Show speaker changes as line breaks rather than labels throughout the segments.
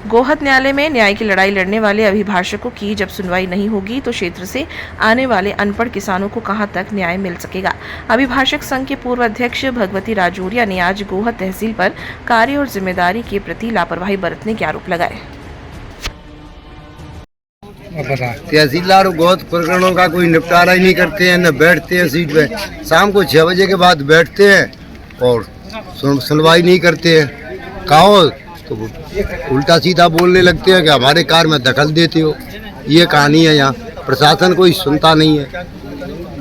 गोहद न्यायालय में न्याय की लड़ाई लड़ने वाले अभिभाषकों की जब सुनवाई नहीं होगी तो क्षेत्र से आने वाले अनपढ़ किसानों को कहां तक न्याय मिल सकेगा। अभिभाषक संघ के पूर्व अध्यक्ष भगवती राजौरिया ने आज गोहद तहसील पर कार्य और जिम्मेदारी के प्रति लापरवाही बरतने के आरोप लगाए।
तहसीलदार गोहद प्रकरणों का कोई निपटारा ही नहीं करते हैं, न बैठते हैं सीट पे। शाम को 6 बजे के बाद बैठते हैं और सुनवाई नहीं करते हैं। कहो तो उल्टा सीधा बोलने लगते हैं कि हमारे कार में दखल देते हो। ये कहानी है, यहाँ प्रशासन कोई सुनता नहीं है।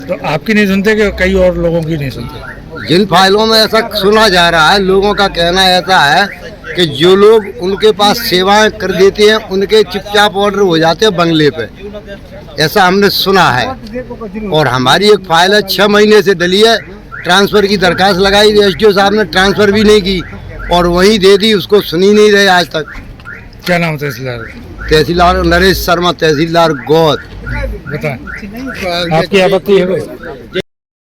तो आपकी नहीं सुनते कि कई और लोगों की नहीं सुनते?
जिन फाइलों में ऐसा सुना जा रहा है, लोगों का कहना ऐसा है कि जो लोग उनके पास सेवाएं कर देते हैं उनके चुपचाप ऑर्डर हो जाते हैं बंगले पे, ऐसा हमने सुना है। और हमारी एक फाइल है 6 महीने से डली है, ट्रांसफ़र की दरखास्त लगाई, SDO साहब ने ट्रांसफ़र भी नहीं की और वहीं दे दी, उसको सुनी नहीं रहे आज तक।
क्या नाम तहसीलदार?
तहसीलदार नरेश शर्मा, तहसीलदार गोहद।
बताएं, आपकी आपत्ति है कोई?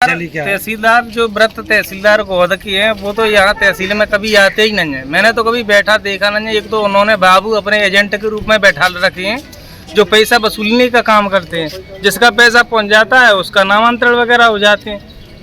तहसीलदार जो व्रत तहसीलदार गोहद की है वो तो यहाँ तहसील में कभी आते ही नहीं है। मैंने तो कभी बैठा देखा नहीं है। एक तो उन्होंने बाबू अपने एजेंट के रूप में बैठा रखे हैं जो पैसा वसूलने का काम करते हैं। जिसका पैसा पहुँच जाता है उसका नामांतरण वगैरह हो जाते हैं।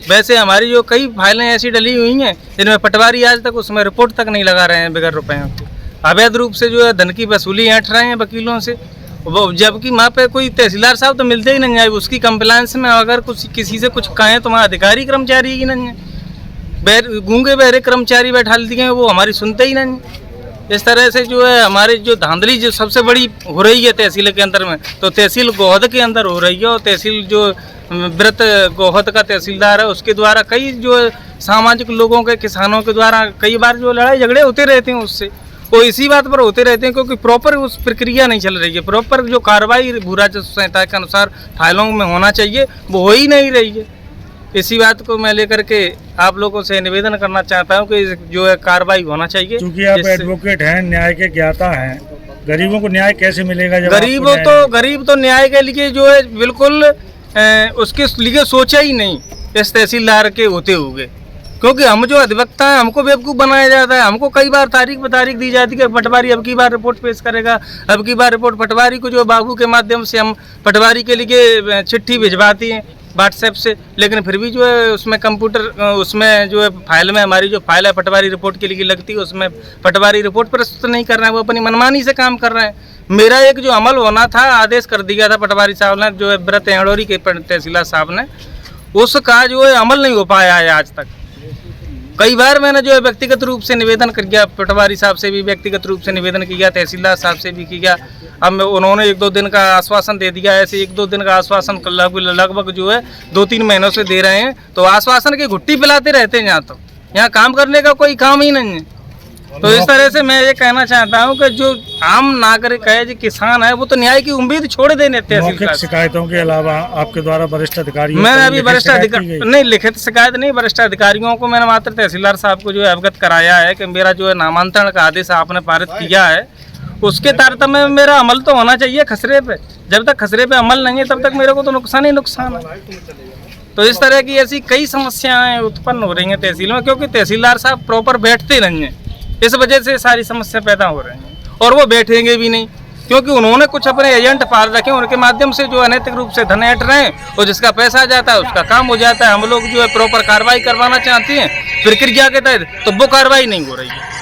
वैसे हमारी जो कई फाइलें ऐसी डली हुई हैं जिनमें पटवारी आज तक उसमें रिपोर्ट तक नहीं लगा रहे हैं बगैर रुपयों के। अवैध रूप से जो है धन की वसूली ऐंठ रहे हैं वकीलों से, जबकि वहाँ पे कोई तहसीलदार साहब तो मिलते ही नहीं है। उसकी कंप्लायंस में अगर कुछ किसी से कुछ कहें तो वहाँ अधिकारी कर्मचारी ही नहीं है। गूंगे बहरे कर्मचारी बैठा दिए हैं, वो हमारी सुनते ही नहीं। इस तरह से जो है हमारी जो धांधली जो सबसे बड़ी हो रही है तहसील के अंदर में, तो तहसील गोहद के अंदर हो रही है। और तहसील जो व्रत गोहद का तहसीलदार है उसके द्वारा कई जो सामाजिक लोगों के, किसानों के द्वारा कई बार जो लड़ाई झगड़े होते रहते हैं उससे, वो इसी बात पर होते रहते हैं क्योंकि प्रॉपर उस प्रक्रिया नहीं चल रही है। प्रॉपर जो कार्रवाई भू राजस्व संहिता के अनुसार फाइलों में होना चाहिए वो हो ही नहीं रही है। इसी बात को मैं लेकर के आप लोगों से निवेदन करना चाहता हूँ कि जो है कार्रवाई होना चाहिए।
क्योंकि आप एडवोकेट हैं, न्याय के ज्ञाता हैं, गरीबों को न्याय कैसे मिलेगा? जब
गरीब तो न्याय के लिए जो है बिल्कुल उसके लिए सोचा ही नहीं इस तहसीलदार के होते हुए। क्योंकि हम जो अधिवक्ता हैं हमको बेवकूफ़ बनाया जाता है। हमको कई बार तारीख दी जाती है कि पटवारी अब की बार रिपोर्ट पेश करेगा, अब की बार रिपोर्ट। पटवारी को जो बाबू के माध्यम से हम पटवारी के लिए चिट्ठी भिजवाती हैं व्हाट्सएप से, लेकिन फिर भी जो है उसमें कंप्यूटर उसमें जो है फाइल में हमारी जो फाइल है पटवारी रिपोर्ट के लिए लगती है उसमें पटवारी रिपोर्ट प्रस्तुत नहीं कर रहे हैं, वो अपनी मनमानी से काम कर रहे हैं। मेरा एक जो अमल होना था, आदेश कर दिया था पटवारी साहब ने, जो है व्रत एड़ोरी के तहसीलदार साहब ने, उसका जो है अमल नहीं हो पाया है आज तक। कई बार मैंने जो है व्यक्तिगत रूप से निवेदन कर गया, पटवारी साहब से भी व्यक्तिगत रूप से निवेदन किया, तहसीलदार साहब से भी किया। अब उन्होंने 1-2 दिन का आश्वासन दे दिया। ऐसे 1-2 दिन का आश्वासन लगभग जो है 2-3 महीनों से दे रहे हैं। तो आश्वासन की घुट्टी पिलाते रहते हैं। यहाँ तो यहाँ काम करने का कोई काम ही नहीं है। तो इस तरह से मैं ये कहना चाहता हूँ कि जो आम नागरिक है, जो किसान है, वो तो न्याय की उम्मीद छोड़ देने तहसील।
शिकायतों के अलावा आपके द्वारा वरिष्ठ अधिकारी?
मैंने अभी वरिष्ठ अधिकारी नहीं, लिखित शिकायत नहीं, वरिष्ठ अधिकारियों को मैंने मात्र तहसीलदार साहब को जो है अवगत कराया है कि मेरा जो है नामांतरण का आदेश आपने पारित किया है, उसके तारतम्य में मेरा अमल तो होना चाहिए खसरे पे। जब तक खसरे पे अमल नहीं है तब तक मेरे को तो नुकसान ही नुकसान है। तो इस तरह की ऐसी कई समस्याएं उत्पन्न हो रही हैं तहसील में, क्योंकि तहसीलदार साहब प्रॉपर बैठते नहीं हैं। इस वजह से सारी समस्या पैदा हो रही हैं और वो बैठेंगे भी नहीं, क्योंकि उन्होंने कुछ अपने एजेंट पाल रखे हैं, उनके माध्यम से जो अनैतिक रूप से धन ऐंठ रहे हैं और जिसका पैसा आ जाता है उसका काम हो जाता है। हम लोग जो है प्रॉपर कार्रवाई करवाना चाहते हैं प्रक्रिया के तहत, तो वो कार्रवाई नहीं हो रही है।